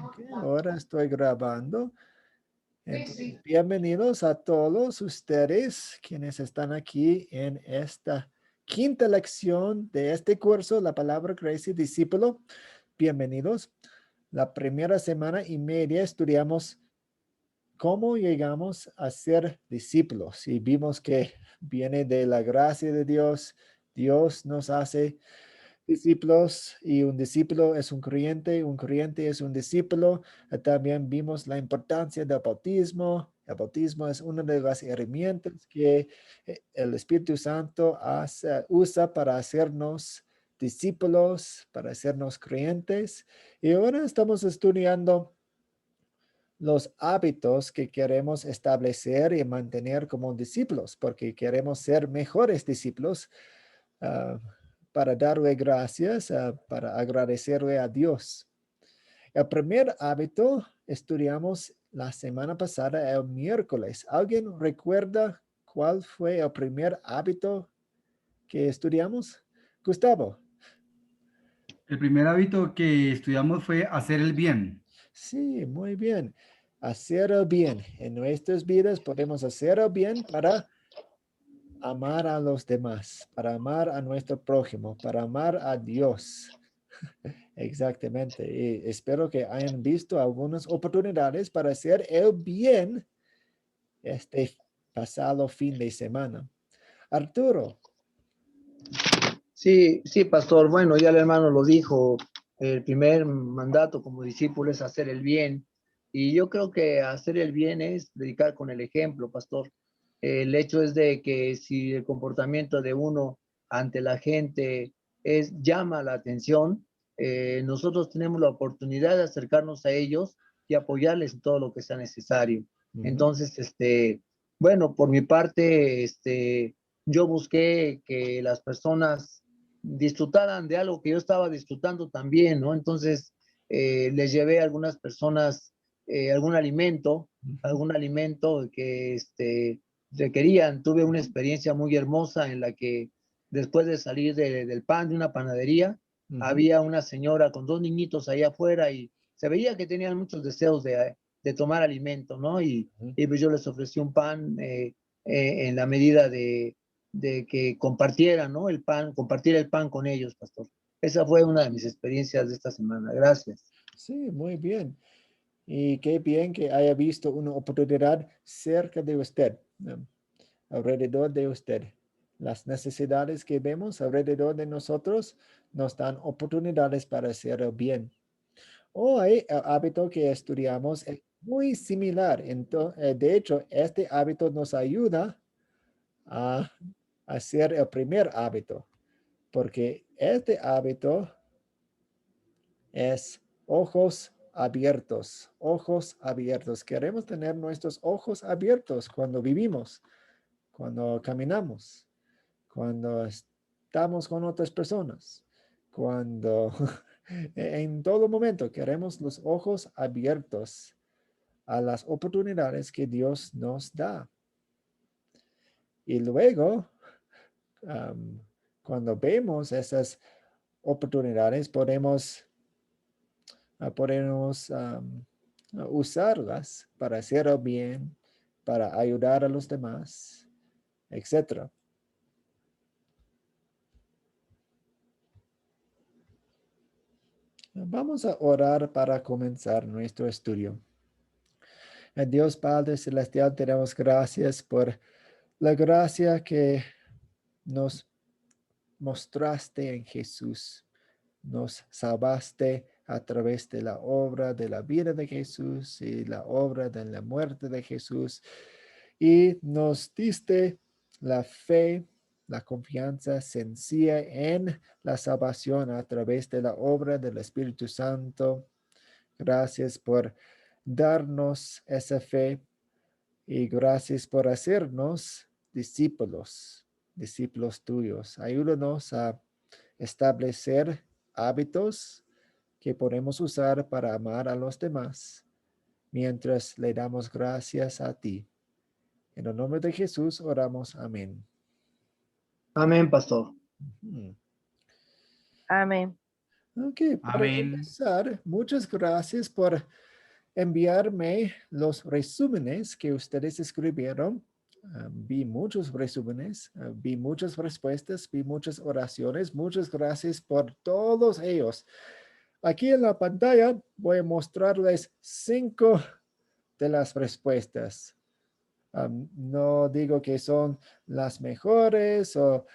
Ok, ahora estoy grabando. Entonces, bienvenidos a todos ustedes quienes están aquí en esta quinta lección de este curso, la palabra Grace Discípulo. Bienvenidos. La primera semana y media estudiamos cómo llegamos a ser discípulos y vimos que viene de la gracia de Dios. Dios nos hace discípulos y un discípulo es un creyente es un discípulo. También vimos la importancia del bautismo. El bautismo es una de las herramientas que el Espíritu Santo usa para hacernos discípulos, para hacernos creyentes. Y ahora estamos estudiando los hábitos que queremos establecer y mantener como discípulos, porque queremos ser mejores discípulos. ah, para darle gracias, para agradecerle a Dios. El primer hábito estudiamos la semana pasada, el miércoles. ¿Alguien recuerda cuál fue el primer hábito que estudiamos? Gustavo. El primer hábito que estudiamos fue hacer el bien. Sí, muy bien. Hacer el bien. En nuestras vidas podemos hacer el bien para amar a los demás, para amar a nuestro prójimo, para amar a Dios. Exactamente. Y espero que hayan visto algunas oportunidades para hacer el bien este pasado fin de semana. Arturo. Sí, sí, pastor. Bueno, ya el hermano lo dijo, el primer mandato como discípulo es hacer el bien. Y yo creo que hacer el bien es dedicar con el ejemplo, pastor. El hecho es de que si el comportamiento de uno ante la gente llama la atención, nosotros tenemos la oportunidad de acercarnos a ellos y apoyarles en todo lo que sea necesario. Ujú. Entonces, bueno, por mi parte, yo busqué que las personas disfrutaran de algo que yo estaba disfrutando también, ¿no? Entonces, les llevé a algunas personas algún Ujú. algún alimento que requerían. Tuve una experiencia muy hermosa en la que después de salir del pan de una panadería, Ujú. había una señora con dos niñitos ahí afuera y se veía que tenían muchos deseos de tomar alimento, ¿no? Ujú. Y pues yo les ofrecí un pan en la medida de que compartieran, ¿no? El pan, compartir el pan con ellos, pastor. Esa fue una de mis experiencias de esta semana. Gracias. Sí, muy bien. Y qué bien que haya visto una oportunidad cerca de usted, alrededor de usted. Las necesidades que vemos alrededor de nosotros nos dan oportunidades para hacer el bien. Hoy el hábito que estudiamos es muy similar. De hecho, este hábito nos ayuda a hacer el primer hábito, porque este hábito es ojos abiertos, ojos abiertos. Queremos tener nuestros ojos abiertos cuando vivimos, cuando caminamos, cuando estamos con otras personas, cuando en todo momento queremos los ojos abiertos a las oportunidades que Dios nos da. Y luego, um, cuando vemos esas oportunidades, podemos usarlas para hacer el bien, para ayudar a los demás, etcétera. Vamos a orar para comenzar nuestro estudio. Dios Padre Celestial, te damos gracias por la gracia que nos mostraste en Jesús. Nos salvaste a través de la obra de la vida de Jesús y la obra de la muerte de Jesús. Y nos diste la fe, la confianza sencilla en la salvación a través de la obra del Espíritu Santo. Gracias por darnos esa fe y gracias por hacernos discípulos, discípulos tuyos. Ayúdanos a establecer hábitos que podemos usar para amar a los demás mientras le damos gracias a ti. En el nombre de Jesús oramos. Amén. Amén, pastor. Ujú. Amén. Ok, para Amén. empezar, muchas gracias por enviarme los resúmenes que ustedes escribieron. Vi muchos resúmenes, vi muchas respuestas, vi muchas oraciones. Muchas gracias por todos ellos. Aquí en la pantalla voy a mostrarles 5 de las respuestas. No digo que son las mejores o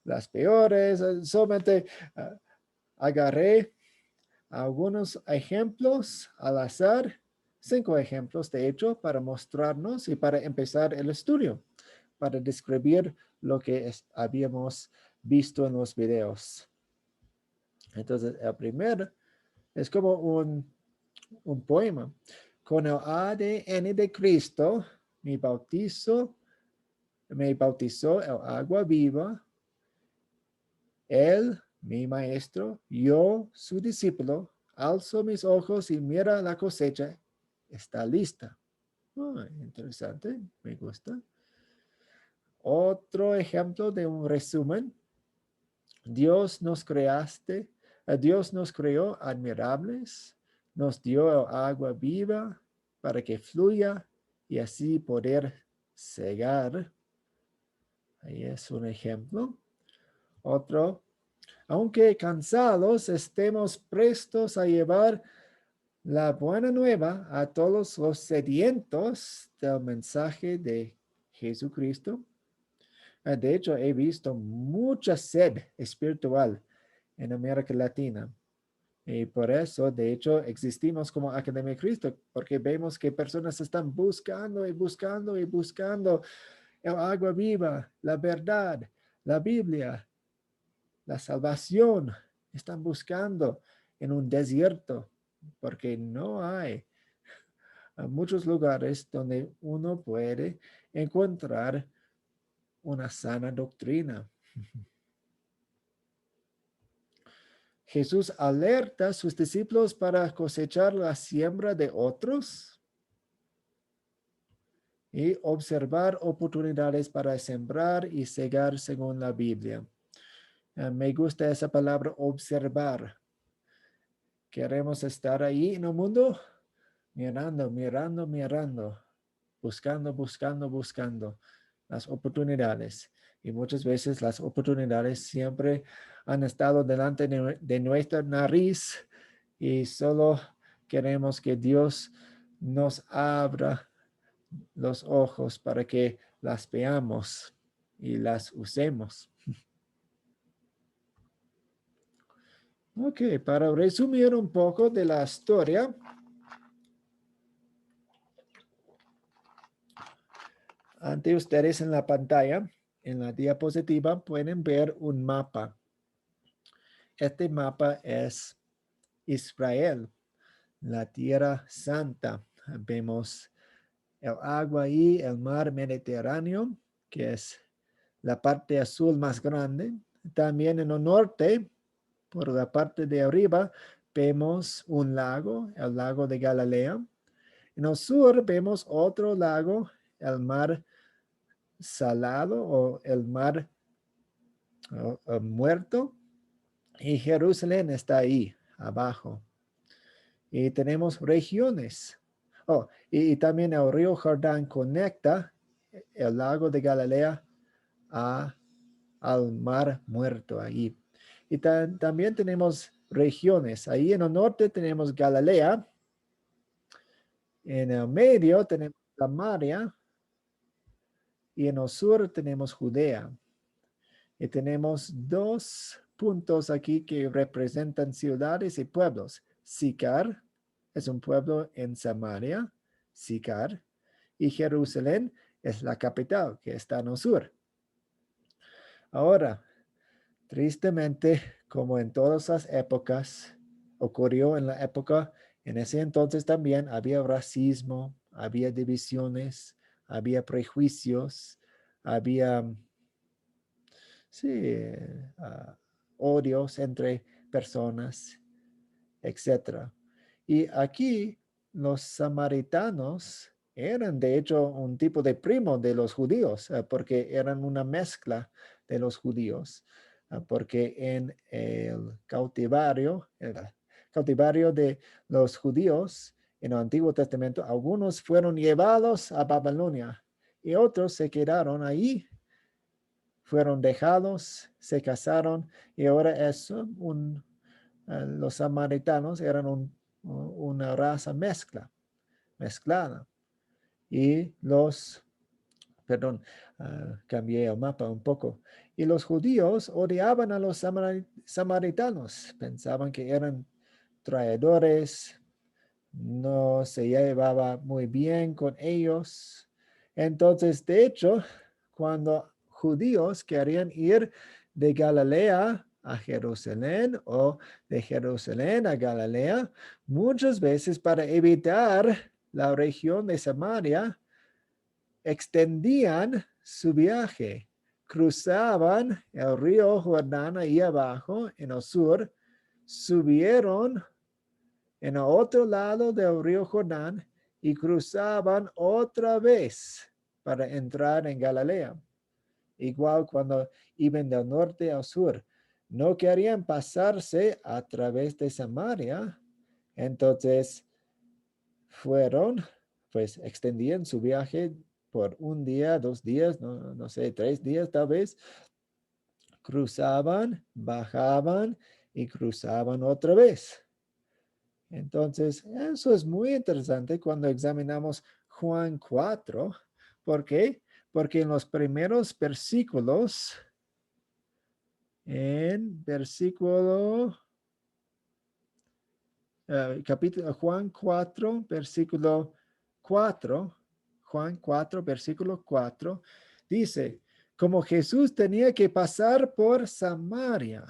las peores, solamente agarré algunos ejemplos al azar, 5 ejemplos de hecho, para mostrarnos y para empezar el estudio, para describir lo que habíamos visto en los videos. Entonces, el primero es como un poema. Con el ADN de Cristo, me bautizó el agua viva. Él, mi maestro, yo, su discípulo, alzo mis ojos y mira la cosecha. Está lista. Interesante, me gusta. Otro ejemplo de un resumen. Dios nos creó admirables, nos dio el agua viva para que fluya y así poder cegar. Ahí es un ejemplo. Otro, aunque cansados, estemos prestos a llevar la buena nueva a todos los sedientos del mensaje de Jesucristo. De hecho, he visto mucha sed espiritual en América Latina. Y por eso, de hecho, existimos como Academia de Cristo, porque vemos que personas están buscando y buscando y buscando el agua viva, la verdad, la Biblia, la salvación. Están buscando en un desierto, porque no hay muchos lugares donde uno puede encontrar una sana doctrina. Jesús alerta a sus discípulos para cosechar la siembra de otros y observar oportunidades para sembrar y cegar según la Biblia. Me gusta esa palabra observar. Queremos estar ahí en el mundo mirando, mirando, mirando, buscando, buscando, buscando las oportunidades. Y muchas veces las oportunidades siempre han estado delante de nuestra nariz y solo queremos que Dios nos abra los ojos para que las veamos y las usemos. Ok, para resumir un poco de la historia, ante ustedes en la pantalla, en la diapositiva, pueden ver un mapa. Este mapa es Israel, la tierra santa. Vemos el agua ahí, el mar Mediterráneo, que es la parte azul más grande. También en el norte, por la parte de arriba, vemos un lago, el lago de Galilea. En el sur vemos otro lago, el mar Salado o el mar Muerto. Y Jerusalén está ahí, abajo. Y tenemos regiones. Y también el río Jordán conecta el lago de Galilea al mar Muerto ahí. Y también tenemos regiones. Ahí en el norte tenemos Galilea. En el medio tenemos Samaria. Y en el sur tenemos Judea. Y tenemos 2 puntos aquí que representan ciudades y pueblos. Sicar es un pueblo en Samaria, Sicar. Y Jerusalén es la capital que está en el sur. Ahora, tristemente, como en todas las épocas, ocurrió en la época, en ese entonces también había racismo, había divisiones, había prejuicios, había odios entre personas, etc. Y aquí los samaritanos eran de hecho un tipo de primo de los judíos, porque eran una mezcla de los judíos. porque en el cautiverio de los judíos en el Antiguo Testamento, algunos fueron llevados a Babilonia y otros se quedaron ahí, fueron dejados, se casaron y ahora los samaritanos eran una raza mezclada. Y cambié el mapa un poco. Y los judíos odiaban a los samaritanos, pensaban que eran traidores, no se llevaba muy bien con ellos. Entonces, de hecho, cuando judíos querían ir de Galilea a Jerusalén o de Jerusalén a Galilea, muchas veces para evitar la región de Samaria, extendían su viaje, cruzaban el río Jordán ahí abajo en el sur, subieron en el otro lado del río Jordán y cruzaban otra vez para entrar en Galilea. Igual cuando iban del norte al sur, no querían pasarse a través de Samaria, entonces extendían su viaje por un día, 2 días, no sé, 3 días tal vez, cruzaban, bajaban y cruzaban otra vez. Entonces, eso es muy interesante cuando examinamos Juan 4. ¿Por qué? Porque en los primeros versículos, en versículo, capítulo Juan 4, versículo 4, Juan 4, versículo 4, dice, como Jesús tenía que pasar por Samaria.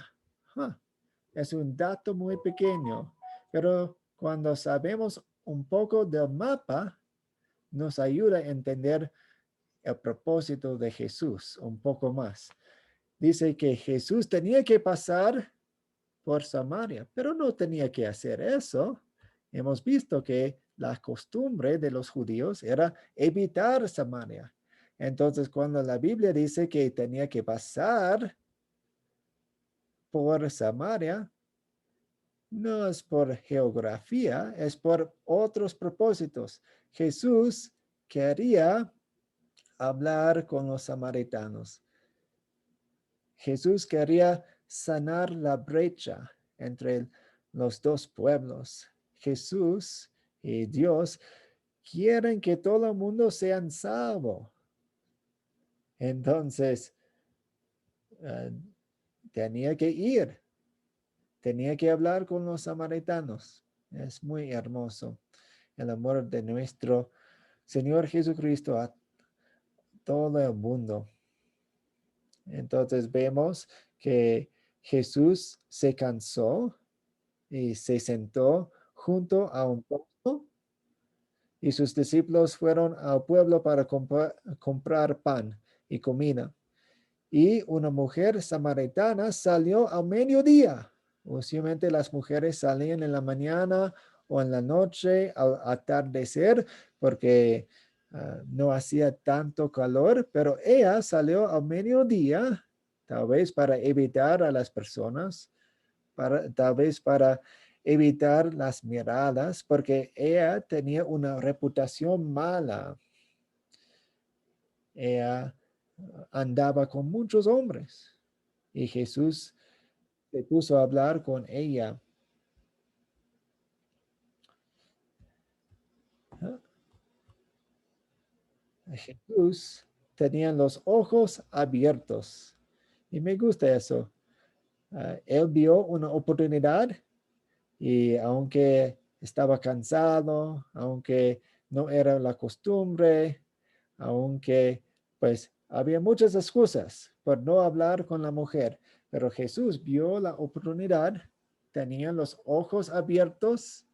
Es un dato muy pequeño, pero cuando sabemos un poco del mapa, nos ayuda a entender el propósito de Jesús un poco más. Dice que Jesús tenía que pasar por Samaria, pero no tenía que hacer eso. Hemos visto que la costumbre de los judíos era evitar Samaria. Entonces, cuando la Biblia dice que tenía que pasar por Samaria, no es por geografía, es por otros propósitos. Jesús quería hablar con los samaritanos. Jesús quería sanar la brecha entre los dos pueblos. Jesús y Dios quieren que todo el mundo sea salvo. Entonces, tenía que ir. Tenía que hablar con los samaritanos. Es muy hermoso el amor de nuestro Señor Jesucristo a todo el mundo. Entonces vemos que Jesús se cansó y se sentó junto a un pozo y sus discípulos fueron al pueblo para comprar pan y comida. Y una mujer samaritana salió al mediodía. Usualmente las mujeres salían en la mañana o en la noche al atardecer porque no hacía tanto calor, pero ella salió al mediodía, tal vez para evitar a las personas, tal vez para evitar las miradas, porque ella tenía una reputación mala. Ella andaba con muchos hombres y Jesús se puso a hablar con ella. Jesús tenía los ojos abiertos y me gusta eso. Él vio una oportunidad y aunque estaba cansado, aunque no era la costumbre, aunque pues había muchas excusas por no hablar con la mujer, pero Jesús vio la oportunidad, tenía los ojos abiertos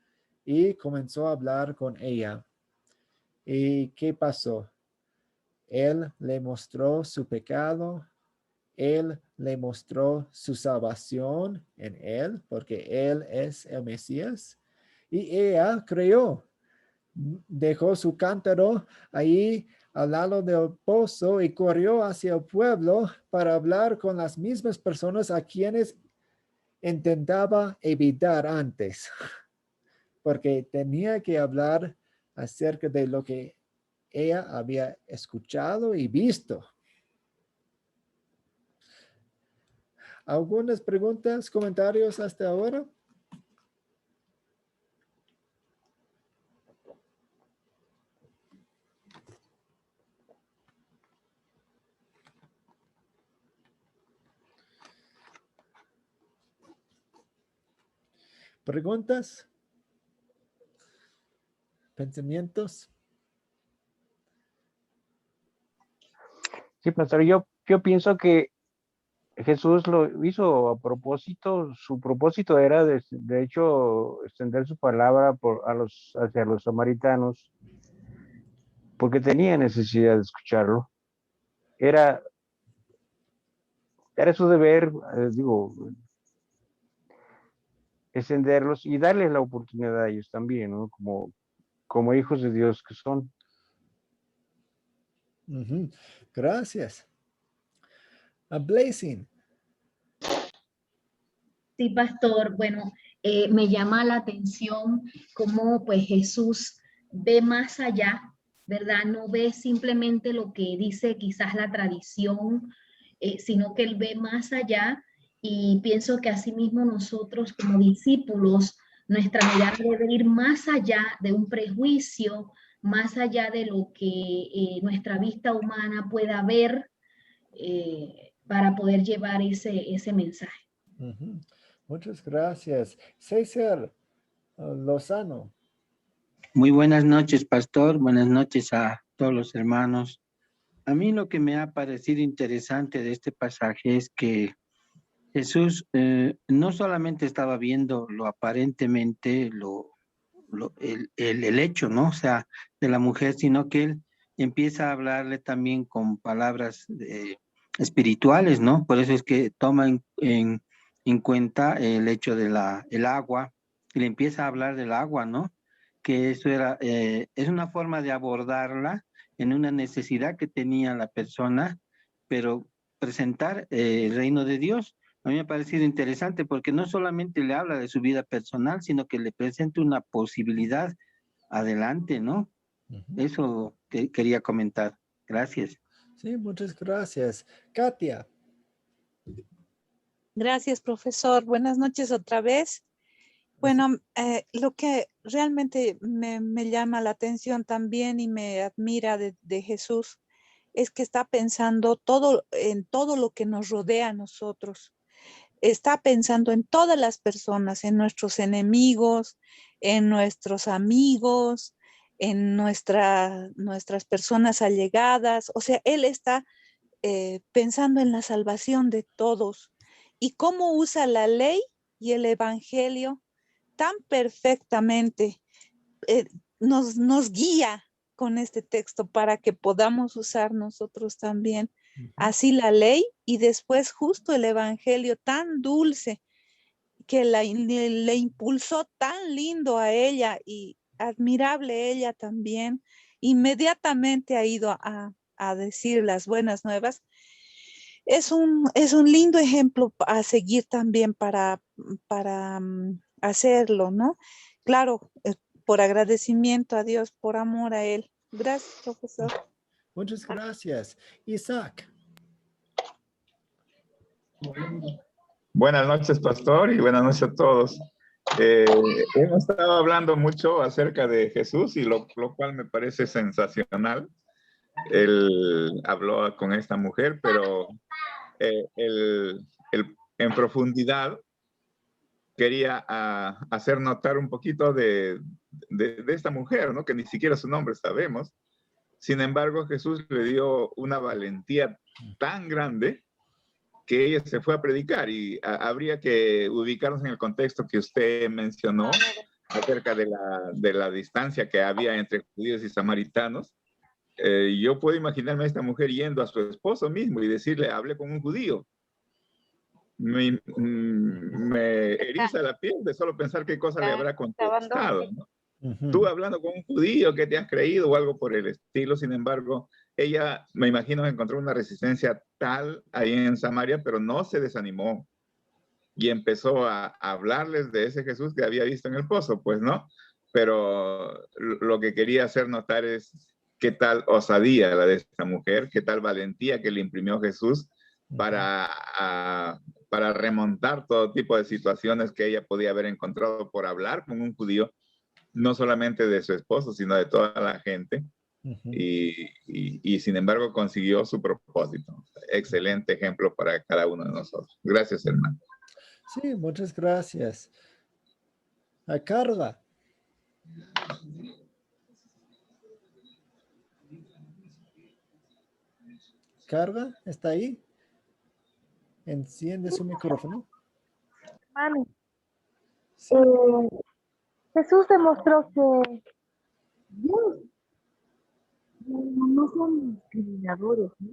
y comenzó a hablar con ella. ¿Y qué pasó? Él le mostró su pecado, él le mostró su salvación en él, porque él es el Mesías, y ella creyó. Dejó su cántaro ahí al lado del pozo y corrió hacia el pueblo para hablar con las mismas personas a quienes intentaba evitar antes, porque tenía que hablar acerca de lo que ella había escuchado y visto. ¿Algunas preguntas, comentarios hasta ahora? ¿Preguntas? ¿Pensamientos? Sí, pastor, yo pienso que Jesús lo hizo a propósito, su propósito era de hecho extender su palabra hacia los samaritanos, porque tenía necesidad de escucharlo. Era su deber, extenderlos y darles la oportunidad a ellos también, ¿no? Como hijos de Dios que son. Ujú. Gracias. Blazing. Sí, pastor. Bueno, me llama la atención cómo pues Jesús ve más allá, ¿verdad? No ve simplemente lo que dice quizás la tradición, sino que él ve más allá y pienso que asimismo nosotros como discípulos, nuestra mirada debe ir más allá de un prejuicio, más allá de lo que nuestra vista humana pueda ver para poder llevar ese mensaje. Ujú. Muchas gracias. César Lozano. Muy buenas noches, pastor. Buenas noches a todos los hermanos. A mí lo que me ha parecido interesante de este pasaje es que Jesús no solamente estaba viendo lo aparentemente, el hecho, ¿no? O sea, de la mujer, sino que él empieza a hablarle también con palabras espirituales, ¿no? Por eso es que toma en cuenta el hecho de el agua y le empieza a hablar del agua, ¿no? Que eso es una forma de abordarla en una necesidad que tenía la persona, pero presentar el reino de Dios. A mí me ha parecido interesante porque no solamente le habla de su vida personal, sino que le presenta una posibilidad adelante, ¿no? Ujú. Eso que quería comentar. Gracias. Sí, muchas gracias. Katia. Gracias, profesor. Buenas noches otra vez. Bueno, lo que realmente me llama la atención también y me admira de Jesús es que está pensando en todo lo que nos rodea a nosotros. Está pensando en todas las personas, en nuestros enemigos, en nuestros amigos, en nuestras personas allegadas. O sea, Él está pensando en la salvación de todos y cómo usa la ley y el evangelio tan perfectamente, eh, nos guía con este texto para que podamos usar nosotros también así la ley y después justo el evangelio tan dulce que le impulsó tan lindo a ella y admirable ella también. Inmediatamente ha ido a decir las buenas nuevas. Es un lindo ejemplo a seguir también para hacerlo, ¿no? Claro, por agradecimiento a Dios, por amor a Él. Gracias, profesor. Muchas gracias. Isaac. Buenas noches, pastor, y buenas noches a todos. Hemos estado hablando mucho acerca de Jesús y lo cual me parece sensacional. Él habló con esta mujer, pero en profundidad quería hacer notar un poquito de esta mujer, ¿no? Que ni siquiera su nombre sabemos. Sin embargo, Jesús le dio una valentía tan grande que ella se fue a predicar y habría que ubicarnos en el contexto que usted mencionó acerca de la distancia que había entre judíos y samaritanos. Yo puedo imaginarme a esta mujer yendo a su esposo mismo y decirle, hable con un judío. Me eriza la piel de solo pensar qué cosa le habrá contestado, ¿no? Tú hablando con un judío que te has creído o algo por el estilo. Sin embargo, ella, me imagino, encontró una resistencia tal ahí en Samaria, pero no se desanimó y empezó a hablarles de ese Jesús que había visto en el pozo, pues, ¿no? Pero lo que quería hacer notar es qué tal osadía la de esta mujer, qué tal valentía que le imprimió Jesús para remontar todo tipo de situaciones que ella podía haber encontrado por hablar con un judío, no solamente de su esposo, sino de toda la gente. Y sin embargo consiguió su propósito. Excelente ejemplo para cada uno de nosotros. Gracias, hermano. Sí, muchas gracias. A Carla. Carla, ¿está ahí? Enciende su micrófono. Hermano, Sí. Jesús demostró que Dios no son discriminadores, ¿no?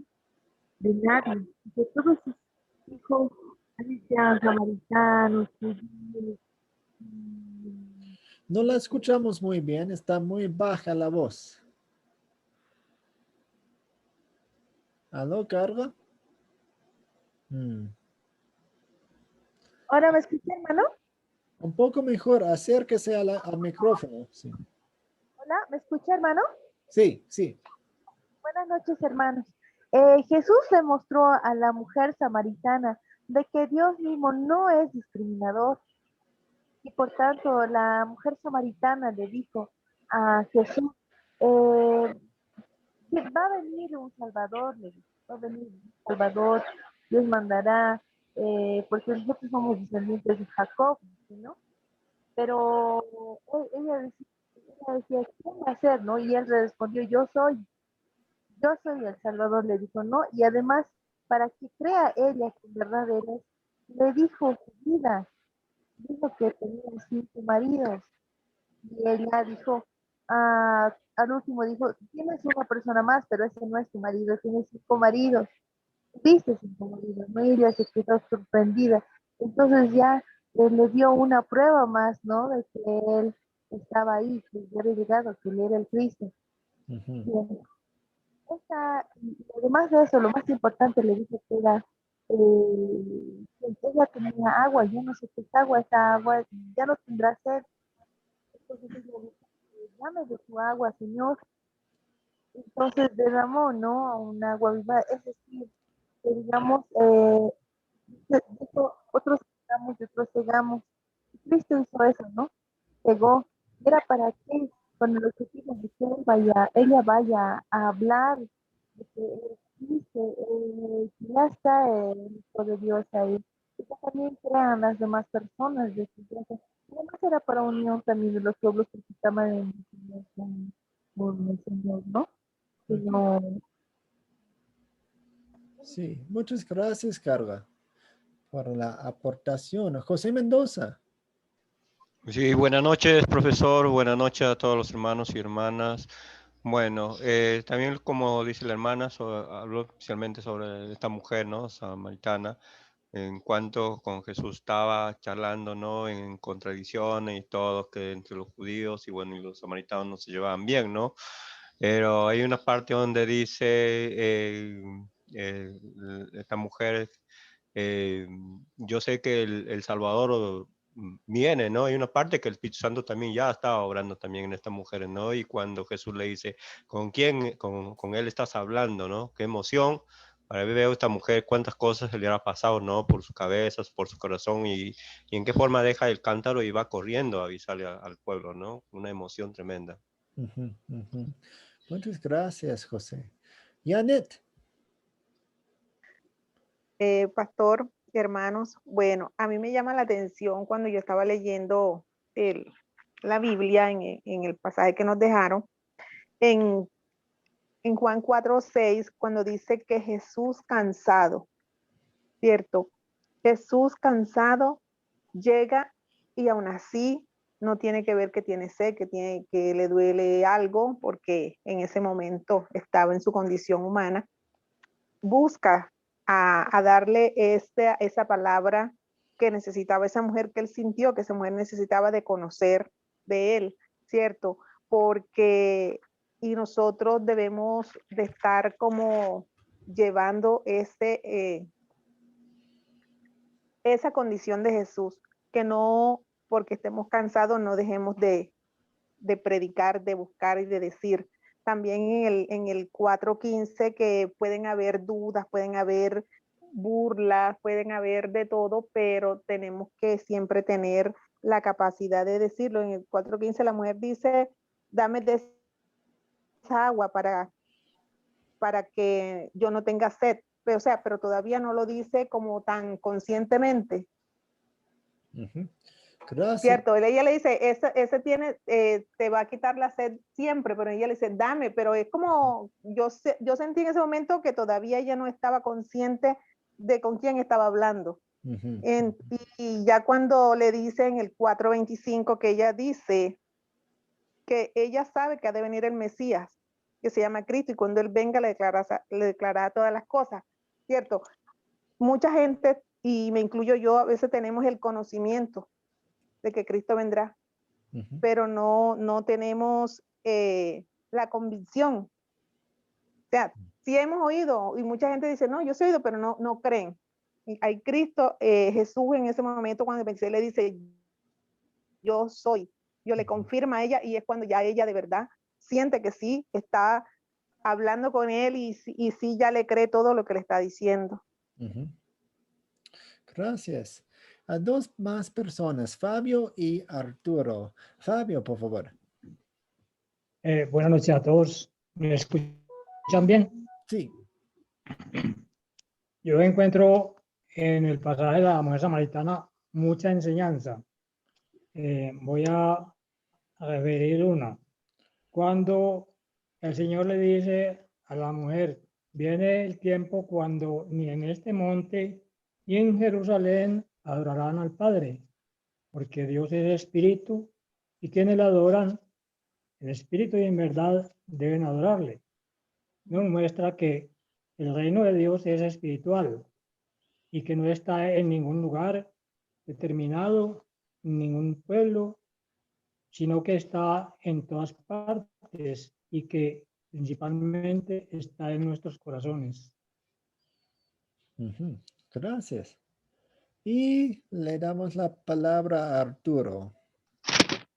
De nadie, de todos sus hijos, así sean samaritanos, judíos. No la escuchamos muy bien, está muy baja la voz. ¿Aló, Carla? ¿Ahora me escucha, hermano? Un poco mejor, acérquese al micrófono. Sí. Hola, ¿me escucha, hermano? Sí, sí. Buenas noches, hermanos. Jesús demostró a la mujer samaritana de que Dios mismo no es discriminador. Y por tanto, la mujer samaritana le dijo a Jesús, que va a venir un Salvador, le dijo, va a venir un Salvador, Dios mandará, porque nosotros somos descendientes de Jacob, ¿no? Pero ella decía, ¿quién va a ser, no? Y él respondió, yo soy el Salvador, le dijo, ¿no? Y además, para que crea ella que en verdad eres, le dijo su vida, dijo que tenía 5 maridos, y ella dijo, al último dijo, tienes una persona más, pero ese no es tu marido, tienes 5 maridos, viste 5 maridos, ¿no? Y ella se quedó sorprendida, entonces ya le dio una prueba más, ¿no? De que él estaba ahí, que ya había llegado, que él era el Cristo. Bien. Además de eso, lo más importante le dije que era que ella tenía agua, yo no sé qué es agua, esa agua ya no tendrá sed. Entonces ella dijo, dame de tu agua, Señor. Entonces derramó, ¿no? Un agua viva, es decir, que digamos, dijo, otros cegamos y otros cegamos. Cristo hizo eso, ¿no? Cegó. Era para que con el objetivo de que ella vaya a hablar de que existe, que ya está el Hijo de Dios ahí. Y que también crean las demás personas de su iglesia. Además era para unión también de los pueblos que estaban con el Señor, ¿no? Sino, Sí, muchas gracias, Carla, por la aportación. José Mendoza. Sí, buenas noches, profesor. Buenas noches a todos los hermanos y hermanas. Bueno, también como dice la hermana, habló especialmente sobre esta mujer, ¿no? Samaritana, en cuanto con Jesús estaba charlando, ¿no? En contradicciones y todo, que entre los judíos y bueno, y los samaritanos no se llevaban bien, ¿no? Pero hay una parte donde dice, esta mujer, yo sé que el Salvador viene, ¿no? Hay una parte que el Espíritu Santo también ya estaba obrando también en estas mujeres, ¿no? Y cuando Jesús le dice, ¿con quién? Con él estás hablando, ¿no? Qué emoción. Para ver a esta mujer cuántas cosas se le habrá pasado, ¿no? Por sus cabezas, por su corazón y en qué forma deja el cántaro y va corriendo a avisarle al pueblo, ¿no? Una emoción tremenda. Muchas gracias, José. Janet. Pastor, hermanos, bueno, a mí me llama la atención cuando yo estaba leyendo la Biblia en el pasaje que nos dejaron, en Juan 4:6, cuando dice que Jesús cansado, ¿cierto? Jesús cansado llega y aún así no tiene que ver que tiene sed, que le duele algo, porque en ese momento estaba en su condición humana. Busca a darle esa palabra que necesitaba esa mujer, que él sintió que esa mujer necesitaba de conocer de él. ¿cierto? Porque, y nosotros debemos de estar como llevando esa condición de Jesús, que no, porque estemos cansados, no dejemos de predicar, de buscar y de decir. También en el 4:15 que pueden haber dudas, pueden haber burlas, pueden haber de todo, pero tenemos que siempre tener la capacidad de decirlo. En el 4:15 la mujer dice, dame de esa agua para que yo no tenga sed. Pero, o sea, pero todavía no lo dice como tan conscientemente. Gracias. Cierto, ella le dice, ese tiene, te va a quitar la sed siempre, pero ella le dice, dame, pero es como, yo sentí en ese momento que todavía ella no estaba consciente de con quién estaba hablando. Y ya cuando le dice en el 4:25 que ella dice que ella sabe que ha de venir el Mesías, que se llama Cristo, y cuando Él venga le declarará todas las cosas, ¿cierto? Mucha gente, y me incluyo yo, a veces tenemos el conocimiento de que Cristo vendrá, pero no tenemos la convicción. O sea, sí hemos oído, y mucha gente dice, no, yo he oído, pero no creen. Y hay Cristo, Jesús en ese momento cuando le dice, yo soy, yo le confirma a ella, y es cuando ya ella de verdad siente que sí, está hablando con él y sí ya le cree todo lo que le está diciendo. Gracias. A dos más personas, Fabio y Arturo. Fabio, por favor. Buenas noches a todos. ¿Me escuchan bien? Sí. Yo encuentro en el pasaje de la mujer samaritana mucha enseñanza. Voy a referir una. Cuando el Señor le dice a la mujer, viene el tiempo cuando ni en este monte ni en Jerusalén adorarán al Padre, porque Dios es espíritu y quienes le adoran en espíritu y en verdad deben adorarle. Nos muestra que el reino de Dios es espiritual y que no está en ningún lugar determinado, en ningún pueblo, sino que está en todas partes y que principalmente está en nuestros corazones. Gracias. Y le damos la palabra a Arturo.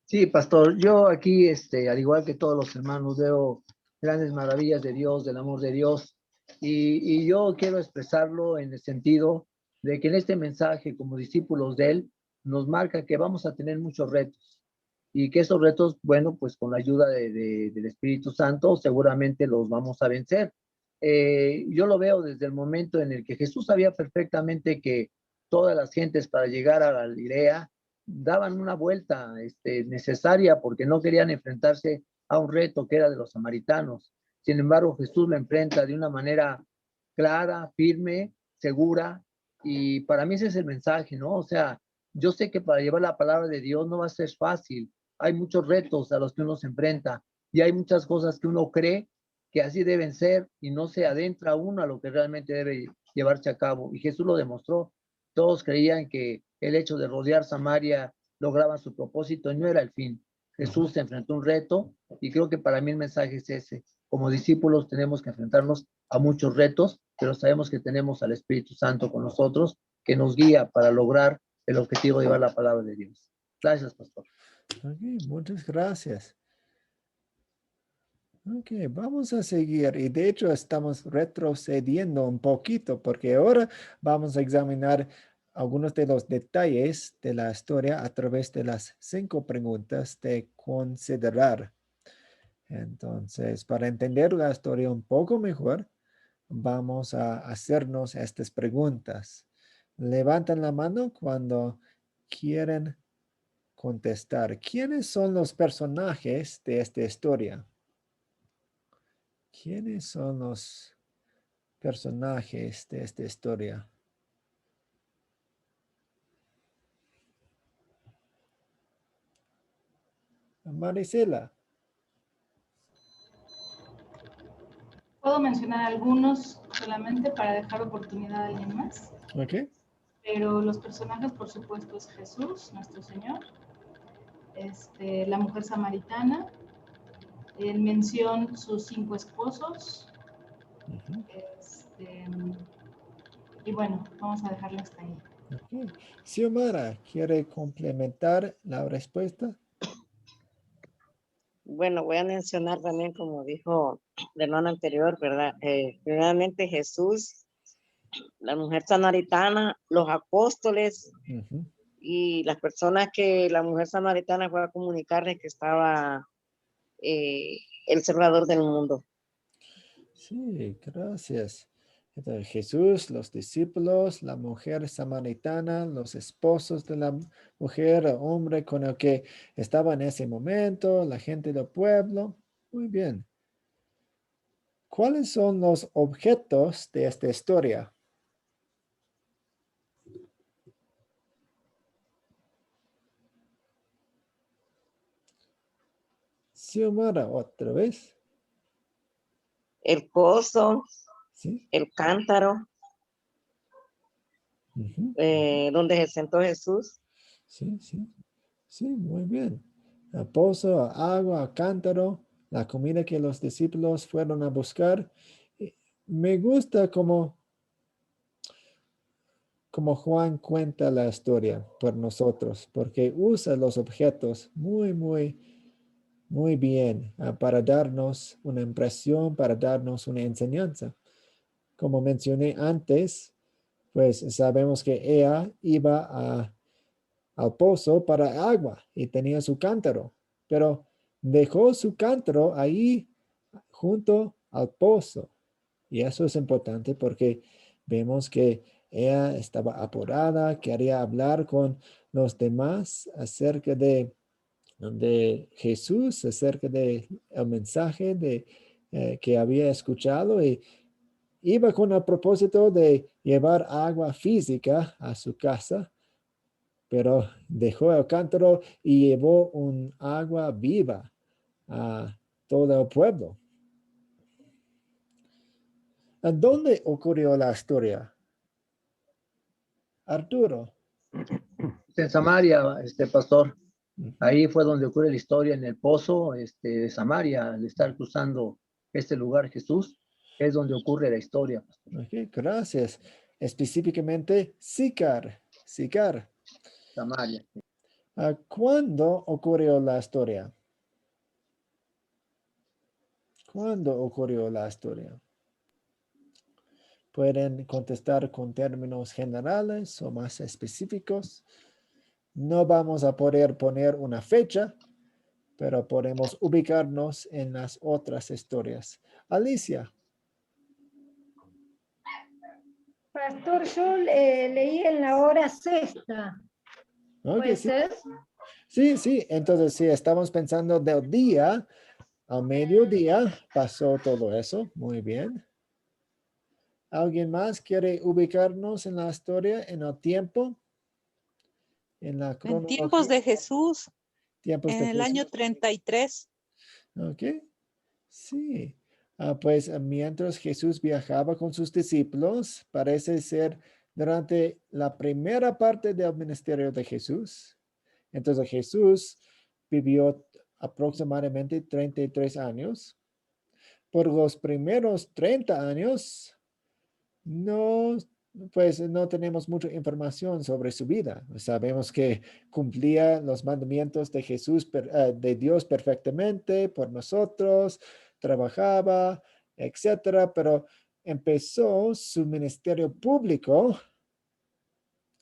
Sí, pastor, yo aquí, al igual que todos los hermanos, veo grandes maravillas de Dios, del amor de Dios, y yo quiero expresarlo en el sentido de que en este mensaje, como discípulos de Él, nos marca que vamos a tener muchos retos, y que esos retos, bueno, pues con la ayuda del Espíritu Santo, seguramente los vamos a vencer. Yo lo veo desde el momento en el que Jesús sabía perfectamente que todas las gentes para llegar a Galilea daban una vuelta necesaria porque no querían enfrentarse a un reto que era de los samaritanos. Sin embargo, Jesús lo enfrenta de una manera clara, firme, segura, y para mí ese es el mensaje, ¿no? O sea, yo sé que para llevar la palabra de Dios no va a ser fácil. Hay muchos retos a los que uno se enfrenta y hay muchas cosas que uno cree que así deben ser y no se adentra uno a lo que realmente debe llevarse a cabo. Y Jesús lo demostró. Todos creían que el hecho de rodear Samaria lograba su propósito y no era el fin. Jesús se enfrentó a un reto y creo que para mí el mensaje es ese. Como discípulos tenemos que enfrentarnos a muchos retos, pero sabemos que tenemos al Espíritu Santo con nosotros que nos guía para lograr el objetivo de llevar la palabra de Dios. Gracias, pastor. Okay, muchas gracias. Ok, vamos a seguir y de hecho estamos retrocediendo un poquito porque ahora vamos a examinar algunos de los detalles de la historia a través de las 5 preguntas de considerar. Entonces, para entender la historia un poco mejor, vamos a hacernos estas preguntas. Levanten la mano cuando quieren contestar. ¿Quiénes son los personajes de esta historia? ¿Quiénes son los personajes de esta historia? Marisela. Puedo mencionar algunos solamente para dejar oportunidad a alguien más. Ok. Pero los personajes, por supuesto, es Jesús, nuestro Señor. la mujer samaritana, en mención sus 5 esposos. Y bueno, vamos a dejarlo hasta ahí. Ok. Xiomara, ¿quiere complementar la respuesta? Bueno, voy a mencionar también, como dijo el hermano anterior, ¿verdad? Primeramente Jesús, la mujer samaritana, los apóstoles y las personas que la mujer samaritana fue a comunicarles que estaba el Salvador del mundo. Sí, gracias. Entonces, Jesús, los discípulos, la mujer samaritana, los esposos de la mujer, el hombre con el que estaba en ese momento, la gente del pueblo. Muy bien. ¿Cuáles son los objetos de esta historia? Xiomara, otra vez. El pozo, ¿Sí? el cántaro, donde se sentó Jesús. Sí, sí. Sí, muy bien. El pozo, agua, cántaro, la comida que los discípulos fueron a buscar. Me gusta como Juan cuenta la historia por nosotros, porque usa los objetos muy bien para darnos una impresión, para darnos una enseñanza. Como mencioné antes, pues sabemos que ella iba al pozo para agua y tenía su cántaro, pero dejó su cántaro ahí junto al pozo. Y eso es importante porque vemos que ella estaba apurada, quería hablar con los demás acerca de Jesús, acerca del mensaje que había escuchado y iba con el propósito de llevar agua física a su casa, pero dejó el cántaro y llevó un agua viva a todo el pueblo. ¿Dónde ocurrió la historia? Arturo. En Samaria, pastor. Ahí fue donde ocurre la historia en el pozo de Samaria, al estar cruzando este lugar Jesús, es donde ocurre la historia. Ok, gracias. Específicamente, Sicar. Samaria. ¿Cuándo ocurrió la historia? ¿Cuándo ocurrió la historia? Pueden contestar con términos generales o más específicos. No vamos a poder poner una fecha, pero podemos ubicarnos en las otras historias. Alicia. Pastor, yo leí en la hora sexta. ¿Puede ser? Sí. Entonces, sí, estamos pensando del día al mediodía pasó todo eso. Muy bien. ¿Alguien más quiere ubicarnos en la historia, en el tiempo? En la En tiempos de Jesús, tiempos en de el año 33. Ok, sí. Pues mientras Jesús viajaba con sus discípulos, parece ser durante la primera parte del ministerio de Jesús. Entonces Jesús vivió aproximadamente 33 años. Por los primeros 30 años, no tenemos mucha información sobre su vida. Sabemos que cumplía los mandamientos de Jesús, de Dios perfectamente por nosotros, trabajaba, etcétera, pero empezó su ministerio público,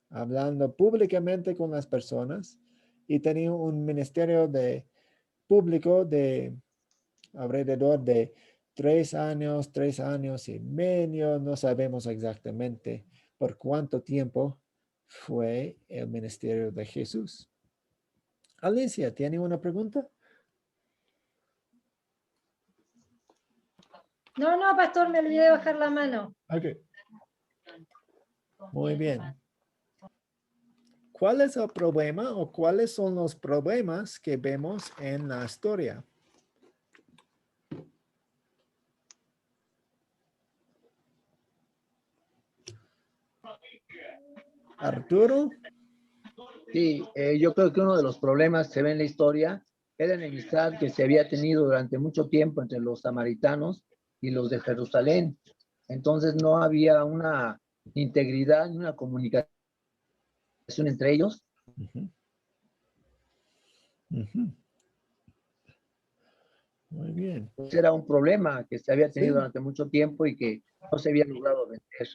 hablando públicamente con las personas y tenía un ministerio público de alrededor de 3 años y medio, no sabemos exactamente por cuánto tiempo fue el ministerio de Jesús. Alicia, ¿tiene una pregunta? No, pastor, me olvidé de bajar la mano. Ok. Muy bien. ¿Cuál es el problema o cuáles son los problemas que vemos en la historia? Arturo. Sí, yo creo que uno de los problemas que se ve en la historia es la enemistad que se había tenido durante mucho tiempo entre los samaritanos y los de Jerusalén. Entonces no había una integridad ni una comunicación entre ellos. Muy bien. Ese era un problema que se había tenido durante mucho tiempo y que no se había logrado vencer.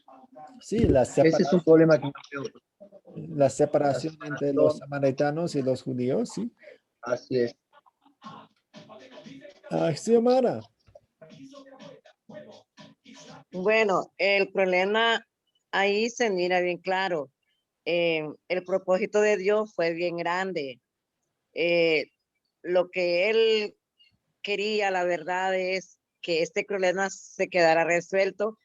Sí, la Ese es un separación, problema que la separación entre los samaritanos y los judíos, sí. Así es. Xiomara. Bueno, el problema ahí se mira bien claro. El propósito de Dios fue bien grande. Lo que él quería, la verdad, es que este problema se quedara resuelto,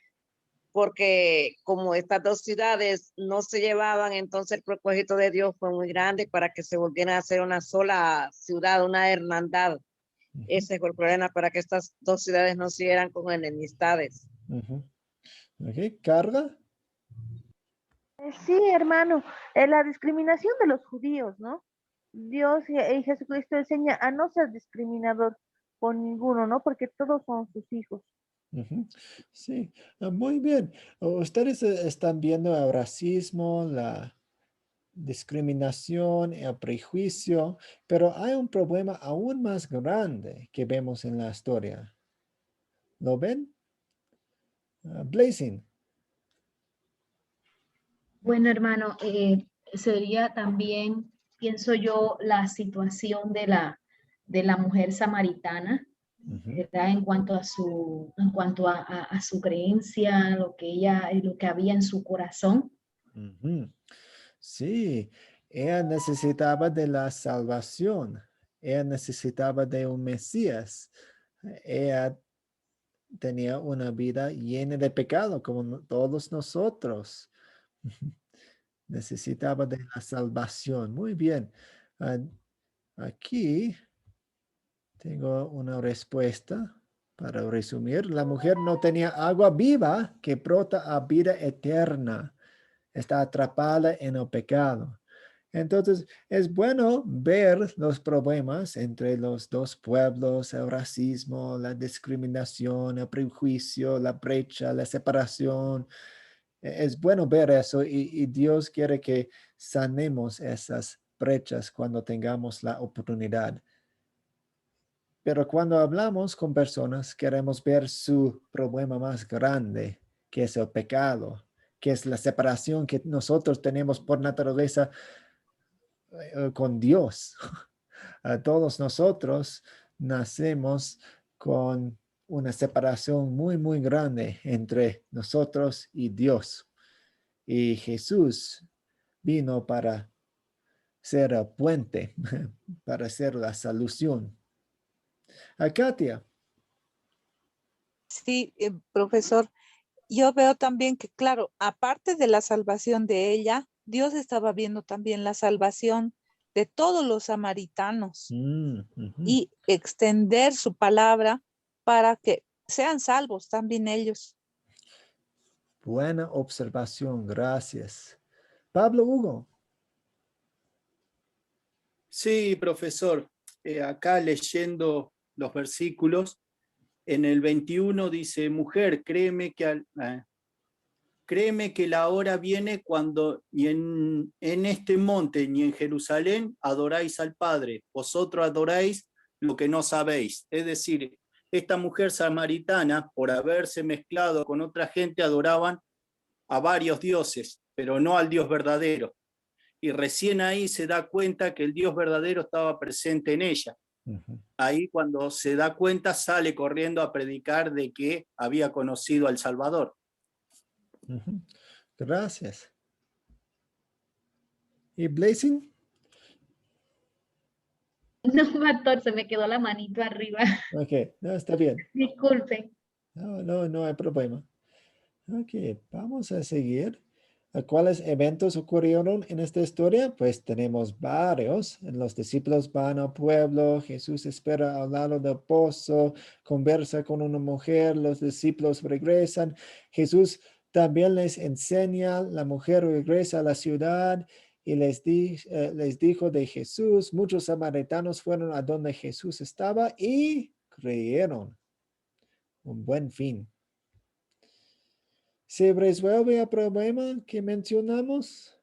porque como estas dos ciudades no se llevaban, entonces el propósito de Dios fue muy grande para que se volvieran a hacer una sola ciudad, una hermandad. Ese fue el problema, para que estas dos ciudades no siguieran con enemistades. Okay. ¿Carga? Sí, hermano, la discriminación de los judíos, ¿no? Dios y Jesucristo enseña a no ser discriminador con ninguno, ¿no? Porque todos son sus hijos. Sí, muy bien. Ustedes están viendo el racismo, la discriminación, el prejuicio, pero hay un problema aún más grande que vemos en la historia. ¿Lo ven? Blazing. Bueno, hermano, sería también, pienso yo, la situación de la mujer samaritana, ¿verdad? En cuanto a su creencia, lo que había en su corazón. Sí, ella necesitaba de la salvación. Ella necesitaba de un Mesías. Ella tenía una vida llena de pecado, como todos nosotros. Necesitaba de la salvación. Muy bien. Aquí tengo una respuesta para resumir. La mujer no tenía agua viva que brota a vida eterna. Está atrapada en el pecado. Entonces, es bueno ver los problemas entre los dos pueblos, el racismo, la discriminación, el prejuicio, la brecha, la separación. Es bueno ver eso y Dios quiere que sanemos esas brechas cuando tengamos la oportunidad. Pero cuando hablamos con personas, queremos ver su problema más grande, que es el pecado, que es la separación que nosotros tenemos por naturaleza con Dios. Todos nosotros nacemos con una separación muy, muy grande entre nosotros y Dios. Y Jesús vino para ser el puente, para ser la solución. Katia. Sí, profesor, yo veo también que, claro, aparte de la salvación de ella, Dios estaba viendo también la salvación de todos los samaritanos y extender su palabra para que sean salvos también ellos. Buena observación, gracias. Pablo Hugo. Sí, profesor. Acá leyendo los versículos, en el 21 dice, mujer, créeme que la hora viene cuando ni en este monte ni en Jerusalén adoráis al Padre. Vosotros adoráis lo que no sabéis. Es decir, esta mujer samaritana, por haberse mezclado con otra gente, adoraban a varios dioses, pero no al Dios verdadero. Y recién ahí se da cuenta que el Dios verdadero estaba presente en ella. Ahí cuando se da cuenta sale corriendo a predicar de que había conocido al Salvador. Gracias. ¿Y Blazing? No, pastor, se me quedó la manito arriba. Ok, no, está bien. Disculpen. No hay problema. Ok, vamos a seguir. ¿Cuáles eventos ocurrieron en esta historia? Pues tenemos varios. Los discípulos van al pueblo, Jesús espera al lado del pozo, conversa con una mujer, los discípulos regresan. Jesús también les enseña, la mujer regresa a la ciudad y les dijo de Jesús. Muchos samaritanos fueron a donde Jesús estaba y creyeron. Un buen fin. ¿Se resuelve el problema que mencionamos?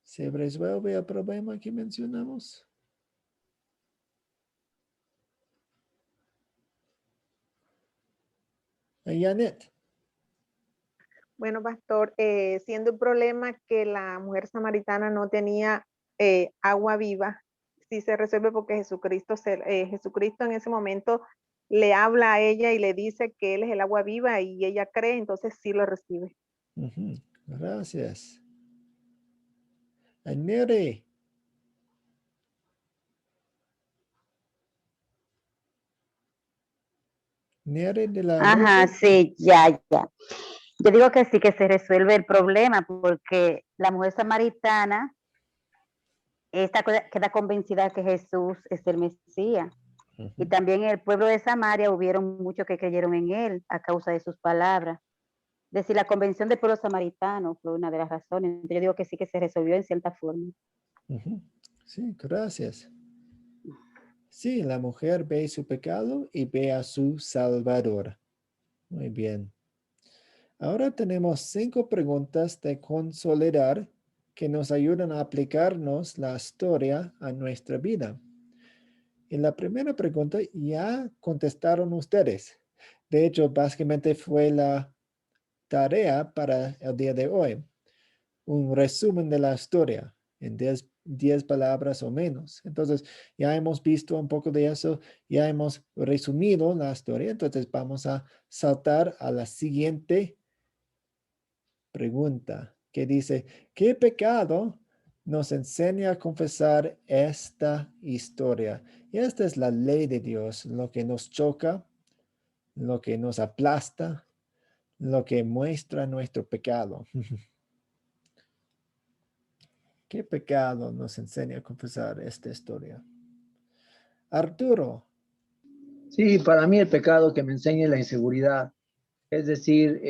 ¿Se resuelve el problema que mencionamos? Janet. Bueno, pastor, siendo un problema que la mujer samaritana no tenía agua viva, sí se resuelve porque Jesucristo en ese momento le habla a ella y le dice que Él es el agua viva y ella cree, entonces sí lo recibe. Gracias. Neri. Neri de la Ajá, Rosa. sí, ya. Yo digo que sí, que se resuelve el problema porque la mujer samaritana queda convencida que Jesús es el Mesías. Y también en el pueblo de Samaria hubieron muchos que creyeron en él a causa de sus palabras. Es decir, la convención del pueblo samaritano fue una de las razones. Yo digo que sí, que se resolvió en cierta forma. Sí, gracias. Sí, la mujer ve su pecado y ve a su Salvador. Muy bien. Ahora tenemos 5 preguntas de consolidar que nos ayudan a aplicarnos la historia a nuestra vida. Y la primera pregunta ya contestaron ustedes. De hecho, básicamente fue la tarea para el día de hoy. Un resumen de la historia en 10 palabras o menos. Entonces, ya hemos visto un poco de eso, ya hemos resumido la historia. Entonces, vamos a saltar a la siguiente pregunta, que dice, ¿qué pecado nos enseña a confesar esta historia? Y esta es la ley de Dios, lo que nos choca, lo que nos aplasta, lo que muestra nuestro pecado. ¿Qué pecado nos enseña a confesar esta historia? Arturo. Sí, para mí el pecado que me enseña es la inseguridad. Es decir,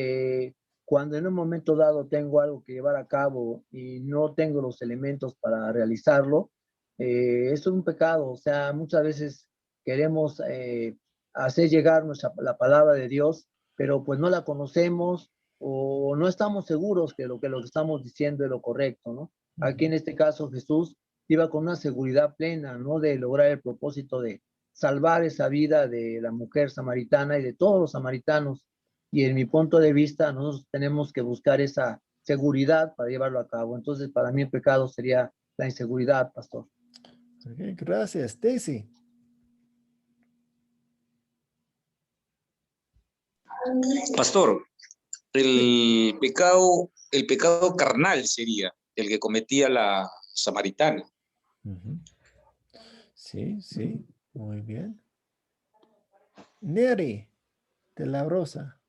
cuando en un momento dado tengo algo que llevar a cabo y no tengo los elementos para realizarlo, eso es un pecado. O sea, muchas veces queremos hacer llegar la palabra de Dios, pero pues no la conocemos o no estamos seguros que lo que estamos diciendo es lo correcto, ¿no? Aquí en este caso Jesús iba con una seguridad plena, ¿no? De lograr el propósito de salvar esa vida de la mujer samaritana y de todos los samaritanos. Y en mi punto de vista, nosotros tenemos que buscar esa seguridad para llevarlo a cabo. Entonces, para mí el pecado sería la inseguridad, pastor. Okay, gracias. Daisy. Pastor, el pecado carnal sería el que cometía la samaritana. Sí, sí, muy bien. Neri de la Rosa.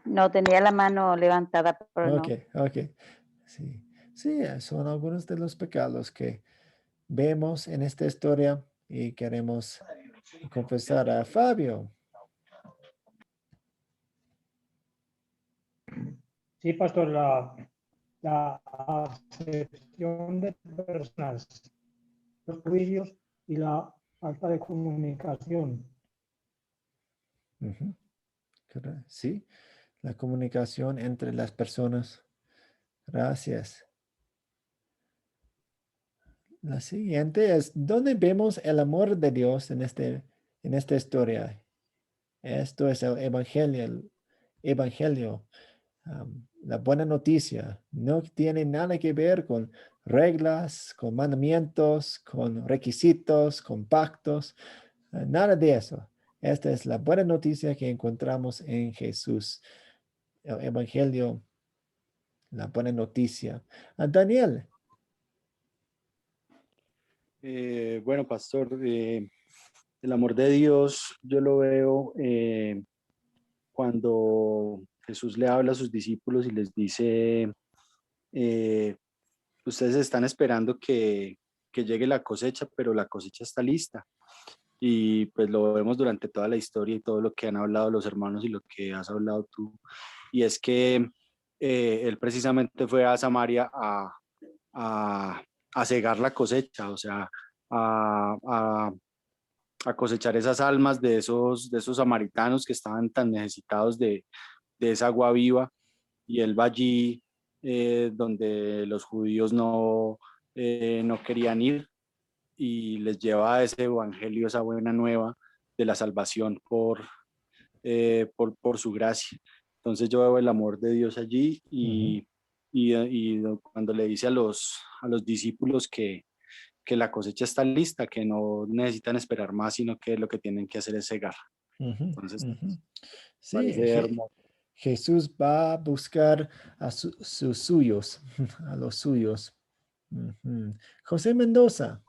No, tenía la mano levantada, pero no. Ok. Sí, sí, son algunos de los pecados que vemos en esta historia y queremos confesar a Fabio. Sí, pastor, la acepción de personas, los juicios y la falta de comunicación. Sí, la comunicación entre las personas. Gracias. La siguiente es, ¿dónde vemos el amor de Dios en esta historia? Esto es el evangelio. La buena noticia. No tiene nada que ver con reglas, con mandamientos, con requisitos, con pactos. Nada de eso. Esta es la buena noticia que encontramos en Jesús. El evangelio, la buena noticia. Daniel. Bueno, pastor, el amor de Dios yo lo veo cuando Jesús le habla a sus discípulos y les dice, ustedes están esperando que llegue la cosecha, pero la cosecha está lista. y pues lo vemos durante toda la historia y todo lo que han hablado los hermanos y lo que has hablado tú, y es que él precisamente fue a Samaria a cegar la cosecha, o sea, a cosechar esas almas de esos samaritanos que estaban tan necesitados de esa agua viva, y él va allí donde los judíos no querían ir, y les lleva ese evangelio, esa buena nueva de la salvación por su gracia. Entonces yo veo el amor de Dios allí, y cuando le dice a los discípulos que la cosecha está lista, que no necesitan esperar más, sino que lo que tienen que hacer es cegar. Entonces, Sí, parece hermoso. Jesús va a buscar a sus suyos, a los suyos. José Mendoza.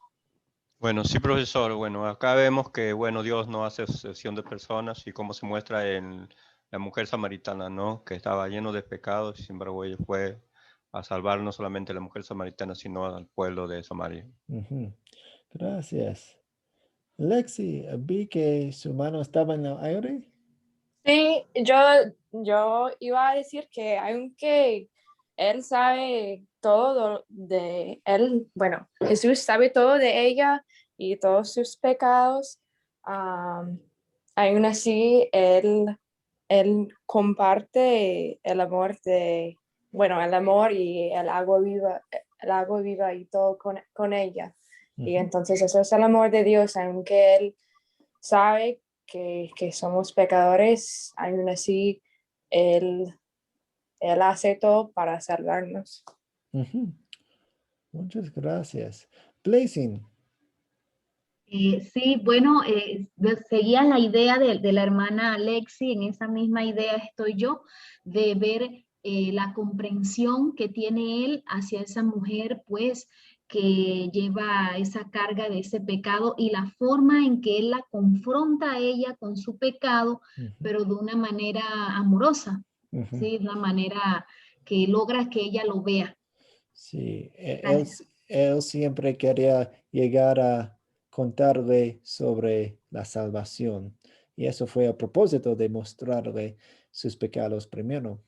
Bueno, sí, profesor. Bueno, acá vemos que, bueno, Dios no hace excepción de personas y como se muestra en la mujer samaritana, ¿no? Que estaba lleno de pecados y sin embargo ella fue a salvar no solamente a la mujer samaritana, sino al pueblo de Samaria. Gracias. Lexi, vi que su mano estaba en el aire. Sí, yo iba a decir que aunque él sabe todo de él, bueno, Jesús sabe todo de ella y todos sus pecados, aún así él comparte el amor el amor y el agua viva y todo con ella. Y entonces eso es el amor de Dios, aunque él sabe que somos pecadores, aún así él hace todo para salvarnos. Muchas gracias. Blazing. Sí, bueno, seguía la idea de la hermana Lexi, en esa misma idea estoy yo, de ver la comprensión que tiene él hacia esa mujer, pues, que lleva esa carga de ese pecado y la forma en que él la confronta a ella con su pecado, pero de una manera amorosa, ¿sí? De una manera que logra que ella lo vea. Sí, él siempre quería llegar a contarle sobre la salvación, y eso fue a propósito de mostrarle sus pecados primero.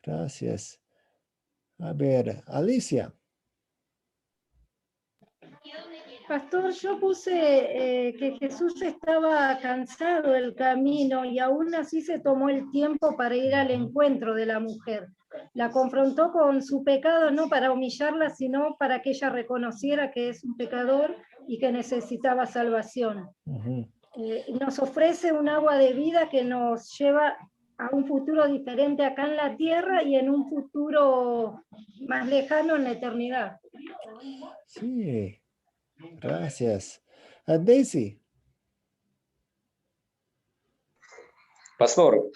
Gracias. A ver, Alicia. Pastor, yo puse que Jesús estaba cansado del camino y aún así se tomó el tiempo para ir al encuentro de la mujer. La confrontó con su pecado no para humillarla, sino para que ella reconociera que es un pecador y que necesitaba salvación. Nos ofrece un agua de vida que nos lleva a un futuro diferente acá en la tierra y en un futuro más lejano en la eternidad. Sí. Gracias. Daisy. Pastor,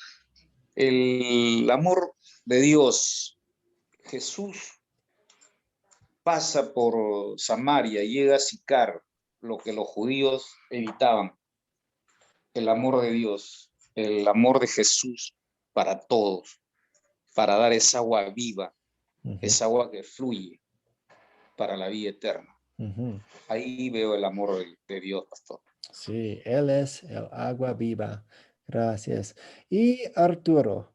el amor de Dios, Jesús pasa por Samaria, llega a Sicar, lo que los judíos evitaban. El amor de Dios, el amor de Jesús para todos, para dar esa agua viva, esa agua que fluye para la vida eterna. Ahí veo el amor de Dios, pastor. Sí, Él es el agua viva. Gracias. Y Arturo.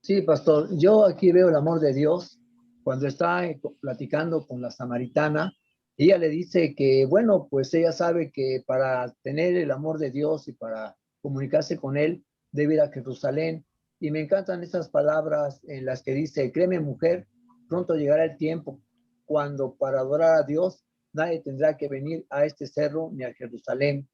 Sí, pastor, yo aquí veo el amor de Dios cuando está platicando con la samaritana. Ella le dice que, bueno, pues ella sabe que para tener el amor de Dios y para comunicarse con Él, debe ir a Jerusalén. Y me encantan esas palabras en las que dice, créeme mujer, pronto llegará el tiempo cuando para adorar a Dios nadie tendrá que venir a este cerro ni a Jerusalén.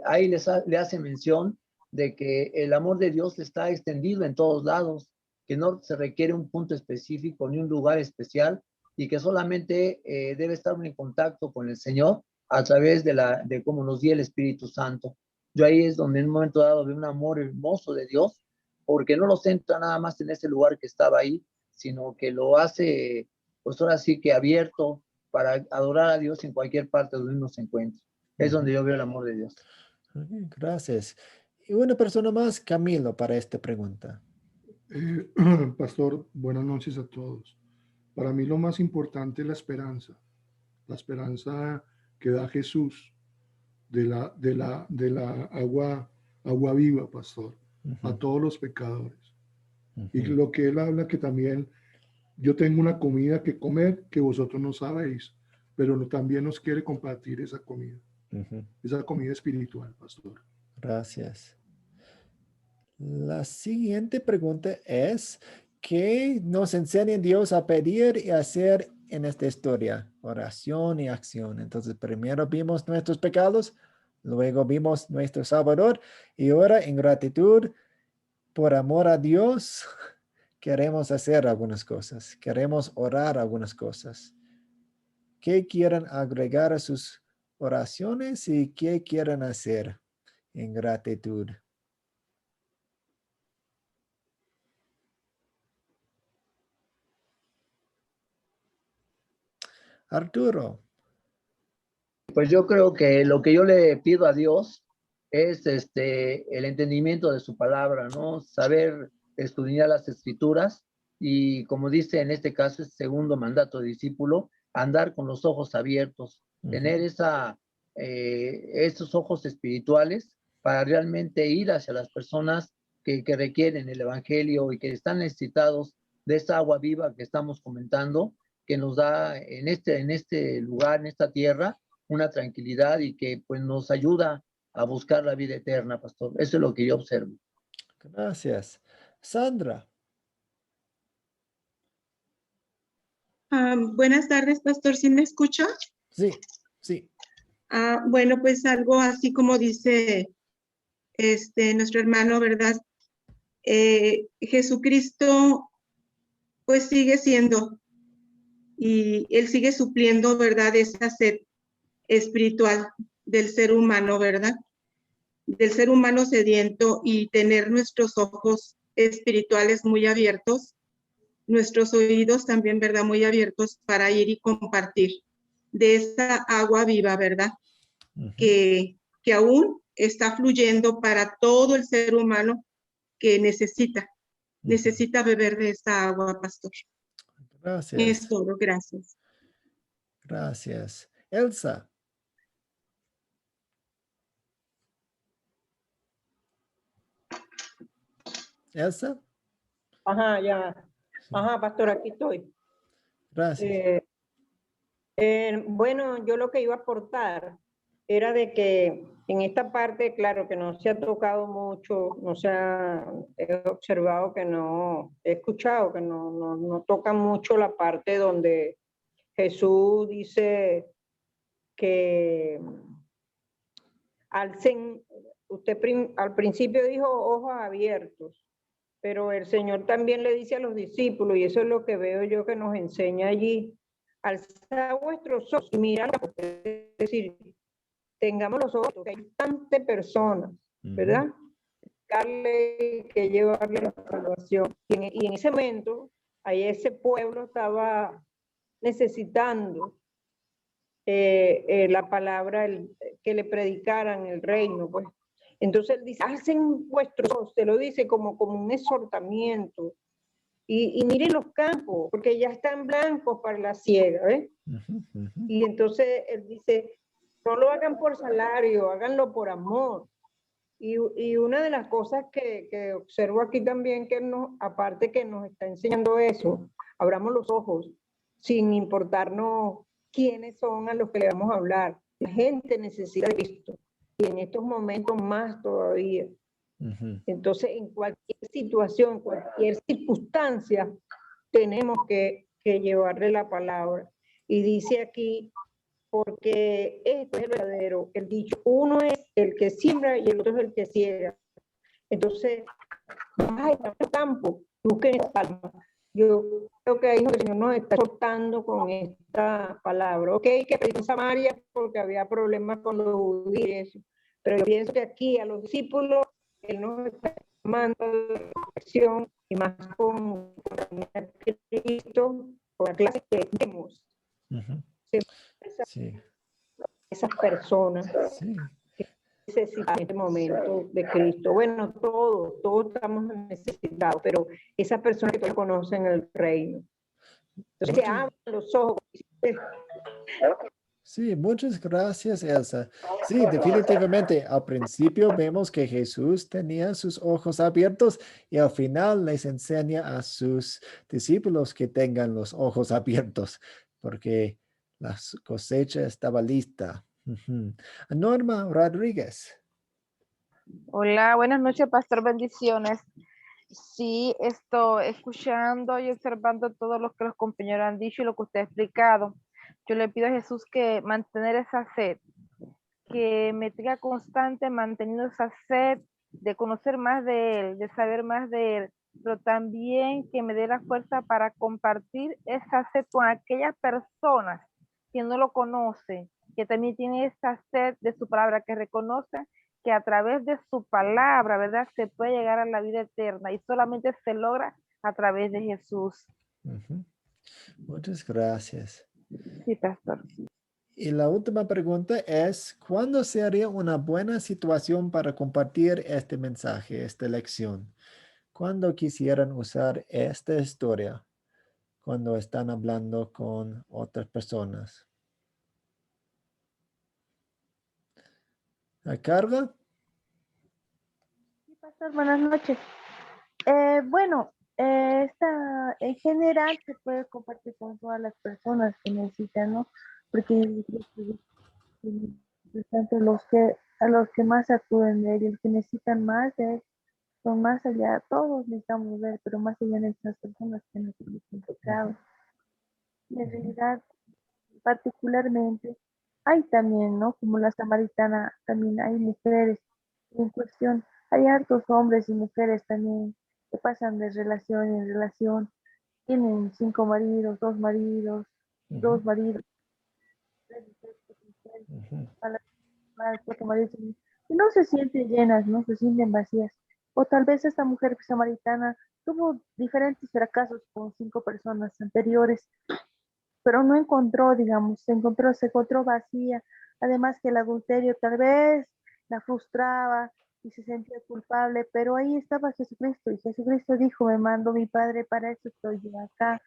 Ahí le hace mención de que el amor de Dios está extendido en todos lados, que no se requiere un punto específico ni un lugar especial, y que solamente debe estar en contacto con el Señor a través de cómo nos dio el Espíritu Santo. Yo ahí es donde en un momento dado veo un amor hermoso de Dios, porque no lo centra nada más en ese lugar que estaba ahí, sino que lo hace, pues ahora sí que abierto para adorar a Dios en cualquier parte donde uno se encuentre. Es donde yo veo el amor de Dios. Gracias. Y una persona más, Camilo, para esta pregunta. Pastor, buenas noches a todos. Para mí lo más importante es la esperanza. la esperanza que da Jesús de la agua viva, pastor, a todos los pecadores. Y lo que él habla, que también yo tengo una comida que comer que vosotros no sabéis, pero también nos quiere compartir esa comida espiritual, pastor. Gracias. La siguiente pregunta es, ¿qué nos enseña Dios a pedir y hacer en esta historia? Oración y acción. Entonces, primero vimos nuestros pecados, luego vimos nuestro Salvador, y ahora en gratitud, por amor a Dios, queremos hacer algunas cosas. Queremos orar algunas cosas. ¿Qué quieren agregar a sus oraciones y qué quieren hacer en gratitud? Arturo. Pues yo creo que lo que yo le pido a Dios es el entendimiento de su palabra, ¿no? Saber estudiar las escrituras y, como dice en este caso, el segundo mandato de discípulo, andar con los ojos abiertos, tener esos ojos espirituales para realmente ir hacia las personas que requieren el evangelio y que están necesitados de esa agua viva que estamos comentando, que nos da en este lugar, en esta tierra, una tranquilidad y que pues nos ayuda a buscar la vida eterna, pastor. Eso es lo que yo observo. Gracias. Sandra. Buenas tardes, pastor. ¿Sí me escucha? Sí, sí. Bueno, pues algo así como dice nuestro hermano, ¿verdad? Jesucristo pues sigue siendo y Él sigue supliendo, ¿verdad? Esa sed espiritual del ser humano, ¿verdad? Del ser humano sediento, y tener nuestros ojos espirituales muy abiertos, nuestros oídos también, ¿verdad? Muy abiertos para ir y compartir de esa agua viva, ¿verdad? Que aún está fluyendo para todo el ser humano que necesita beber de esta agua, pastor. Gracias. Es todo, gracias. Gracias. Elsa. Elsa. Ajá, ya. Ajá, pastor, aquí estoy. Gracias. Bueno, yo lo que iba a aportar era de que en esta parte, claro, que no se ha tocado mucho, he observado que no, he escuchado que no toca mucho la parte donde Jesús dice que usted al principio dijo ojos abiertos, pero el Señor también le dice a los discípulos, y eso es lo que veo yo que nos enseña allí, alzad vuestros ojos y mirad, es decir, tengamos los ojos, que hay tantas personas, ¿verdad? Que llevarle la salvación. Y en ese momento, ahí ese pueblo estaba necesitando la palabra, que le predicaran el reino, pues. Entonces él dice, alcen vuestros ojos, se lo dice como un exhortamiento. Y miren los campos, porque ya están blancos para la siega, ¿eh? Y entonces él dice, no lo hagan por salario, háganlo por amor. Y una de las cosas que observo aquí también, aparte que nos está enseñando eso, abramos los ojos, sin importarnos quiénes son a los que le vamos a hablar. La gente necesita de Cristo, y en estos momentos más todavía. Entonces, en cualquier situación, cualquier circunstancia, tenemos que llevarle la palabra. Y dice aquí, porque esto es el verdadero, el dicho, uno es el que siembra y el otro es el que ciega. Entonces, ay, el campo, busquen esta palma. Yo creo que ahí el Señor nos está soltando con esta palabra. Ok, que predicó Samaria porque había problemas con los judíos, pero yo pienso que aquí a los discípulos Él nos está llamando a la reflexión, y más con Cristo, con la clase que vemos. Esas personas que necesitan en este momento de Cristo. Bueno, todos estamos necesitados, pero esas personas que todos conocen el reino. Entonces, que abran los ojos. Sí, muchas gracias, Elsa. Sí, definitivamente, al principio vemos que Jesús tenía sus ojos abiertos y al final les enseña a sus discípulos que tengan los ojos abiertos, porque la cosecha estaba lista. Ujú. Norma Rodríguez. Hola, buenas noches, pastor, bendiciones. Sí, escuchando y observando todo lo que los compañeros han dicho y lo que usted ha explicado. Yo le pido a Jesús que mantener esa sed, que me tenga constante manteniendo esa sed de conocer más de Él, de saber más de Él, pero también que me dé la fuerza para compartir esa sed con aquellas personas que no lo conocen, que también tienen esa sed de su palabra, que reconocen que a través de su palabra, ¿verdad? Se puede llegar a la vida eterna y solamente se logra a través de Jesús. Ujú. Muchas gracias. Sí, pastor. Y la última pregunta es, ¿cuándo sería una buena situación para compartir este mensaje, esta lección? ¿Cuándo quisieran usar esta historia cuando están hablando con otras personas? ¿A carga? Sí, pastor, buenas noches. Bueno, en general se puede compartir con todas las personas que necesitan, ¿no? Porque a los que más acuden de él, y los que necesitan más de él, son más allá, todos necesitamos de él, pero más allá de esas personas que no tienen pecado. Y en realidad, particularmente, hay también, ¿no? Como la samaritana, también hay mujeres en cuestión, hay hartos hombres y mujeres también que pasan de relación en relación, tienen 5 maridos, 2 maridos, 2 maridos, 3 4 maridos, y no se sienten llenas, no se sienten vacías. O tal vez esta mujer samaritana tuvo diferentes fracasos con 5 personas anteriores, pero no encontró, digamos, se encontró vacía. Además que el adulterio tal vez la frustraba y se sentía culpable, pero ahí estaba Jesucristo y Jesucristo dijo, me mando mi Padre, para eso estoy yo acá,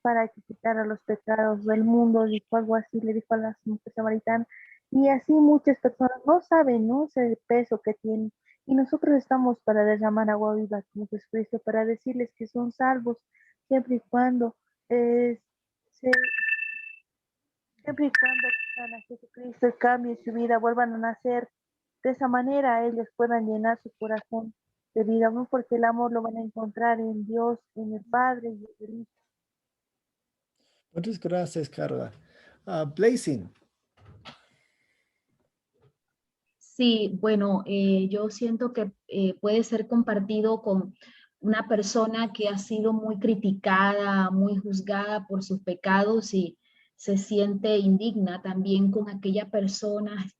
para que quitara los pecados del mundo, dijo algo así, le dijo a la mujer samaritana. Y así muchas personas no saben, ¿no? Ese peso que tienen. Y nosotros estamos para derramar agua viva como Jesucristo, para decirles que son salvos siempre y cuando se siempre y cuando acudan a Jesucristo y cambien su vida, vuelvan a nacer. De esa manera ellos puedan llenar su corazón de vida, ¿no? Porque el amor lo van a encontrar en Dios, en el Padre y en el Hijo. Muchas gracias, Carla. Blazing. Sí, bueno, yo siento que puede ser compartido con una persona que ha sido muy criticada, muy juzgada por sus pecados y se siente indigna también con aquellas personas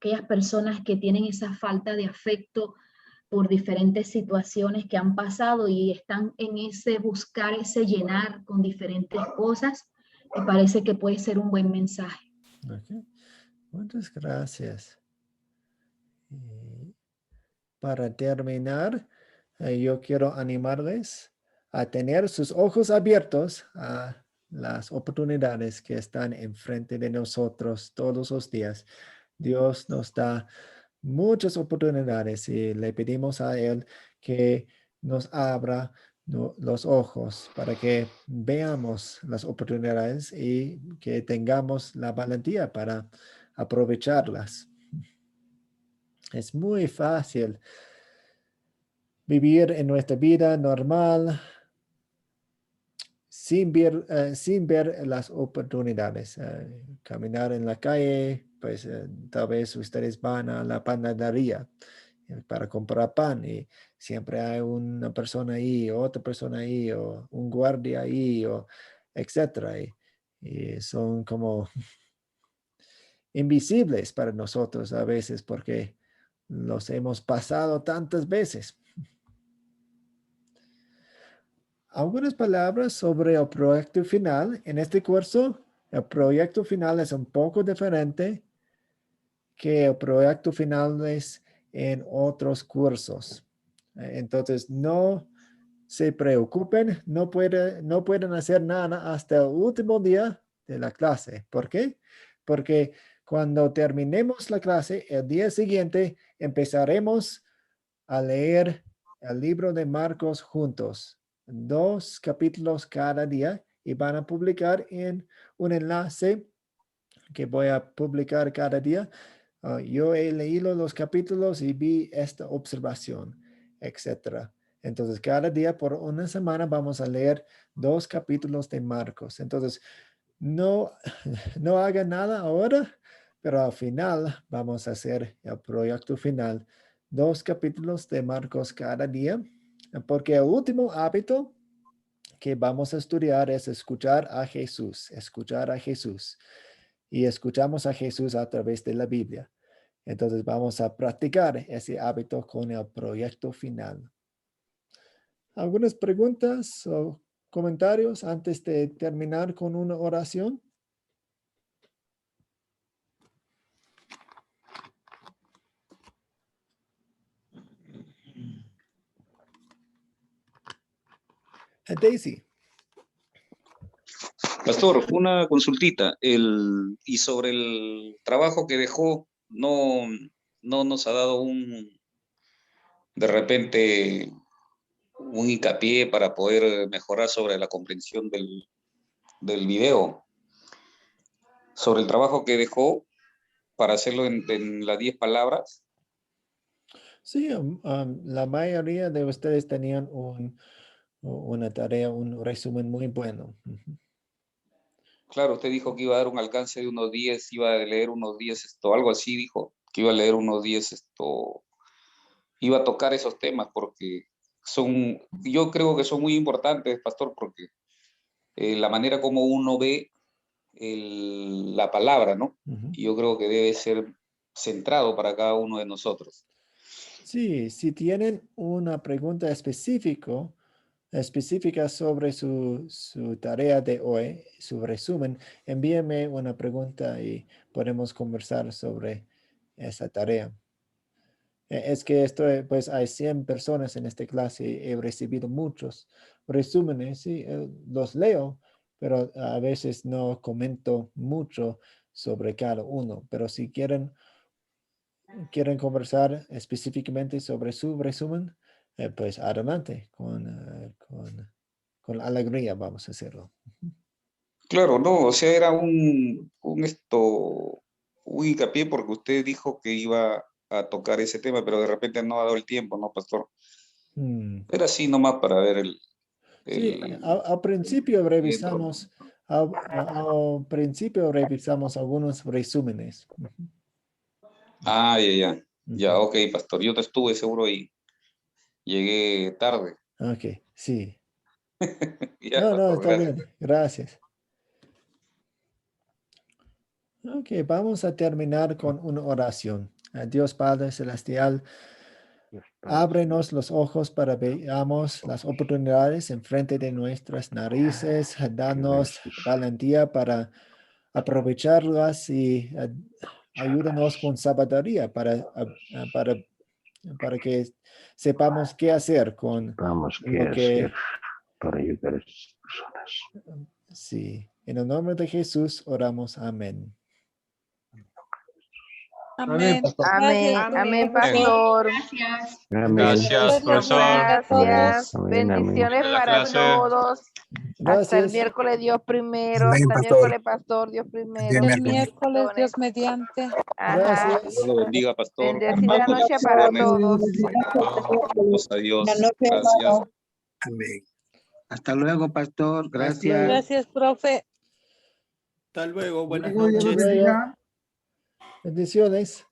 que tienen esa falta de afecto por diferentes situaciones que han pasado y están en ese buscar, ese llenar con diferentes cosas. Me parece que puede ser un buen mensaje. Okay. Muchas gracias. Y para terminar, yo quiero animarles a tener sus ojos abiertos a las oportunidades que están enfrente de nosotros todos los días. Dios nos da muchas oportunidades y le pedimos a Él que nos abra los ojos para que veamos las oportunidades y que tengamos la valentía para aprovecharlas. Es muy fácil vivir en nuestra vida normal sin ver las oportunidades. Caminar en la calle, pues tal vez ustedes van a la panadería para comprar pan y siempre hay una persona ahí, otra persona ahí, o un guardia ahí, o etcétera. Y son como invisibles para nosotros a veces porque los hemos pasado tantas veces. Algunas palabras sobre el proyecto final. En este curso, el proyecto final es un poco diferente que el proyecto final es en otros cursos. Entonces, no se preocupen, no pueden hacer nada hasta el último día de la clase. ¿Por qué? Porque Cuando terminemos la clase, el día siguiente empezaremos a leer el libro de Marcos juntos. 2 capítulos cada día y van a publicar en un enlace que voy a publicar cada día. Yo he leído los capítulos y vi esta observación, etc. Entonces, cada día por una semana vamos a leer 2 capítulos de Marcos. Entonces, no hagan nada ahora, pero al final vamos a hacer el proyecto final. 2 capítulos de Marcos cada día, porque el último hábito que vamos a estudiar es escuchar a Jesús. Y escuchamos a Jesús a través de la Biblia. Entonces vamos a practicar ese hábito con el proyecto final. ¿Algunas preguntas o comentarios antes de terminar con una oración? Daisy. Pastor, una consultita. Y sobre el trabajo que dejó, no nos ha dado de repente, un hincapié para poder mejorar sobre la comprensión del video. Sobre el trabajo que dejó, para hacerlo en las 10 palabras. Sí, la mayoría de ustedes tenían una tarea, un resumen muy bueno. Claro, usted dijo que iba a dar un alcance de unos 10, iba a leer unos 10, algo así dijo, que iba a leer unos 10, iba a tocar esos temas porque yo creo que son muy importantes, pastor, porque la manera como uno ve la palabra, ¿no? Y yo creo que debe ser centrado para cada uno de nosotros. Sí, si tienen una pregunta específica sobre su tarea de hoy, su resumen, envíenme una pregunta y podemos conversar sobre esa tarea. Es que pues hay 100 personas en esta clase y he recibido muchos resúmenes, sí, los leo, pero a veces no comento mucho sobre cada uno. Pero si quieren conversar específicamente sobre su resumen, pues adelante, con alegría vamos a hacerlo. Claro, no, o sea, era un hincapié porque usted dijo que iba a tocar ese tema, pero de repente no ha dado el tiempo, ¿no, pastor? Era así nomás para ver Sí, al principio revisamos, al principio revisamos algunos resúmenes. Ah, ya, ok, pastor, yo te estuve seguro y llegué tarde. Ok, sí. Ya, No, pastor, está gracias. bien, gracias. Ok, vamos a terminar con una oración. Dios Padre Celestial, ábrenos los ojos para veamos las oportunidades enfrente de nuestras narices. Danos valentía para aprovecharlas y ayúdanos con sabiduría para que sepamos qué hacer con lo que... para ayudar a estas personas. Sí, en el nombre de Jesús oramos. Amén. Amén. Amén, amén, pastor. Gracias. Gracias, profesor. Gracias. Amén, amén. Bendiciones Buena para clase. todos. Hasta el Gracias. miércoles, Dios primero. Amén, Hasta el pastor. miércoles, pastor, Dios primero. El miércoles, Dios mediante. Ajá. Dios lo bendiga, pastor. Bendecida noche para todos. Adiós. Gracias. Amén. Hasta luego, pastor. Gracias. Gracias, profe. Hasta luego, buenas Luego, Dios los noches. bendiga. Bendiciones.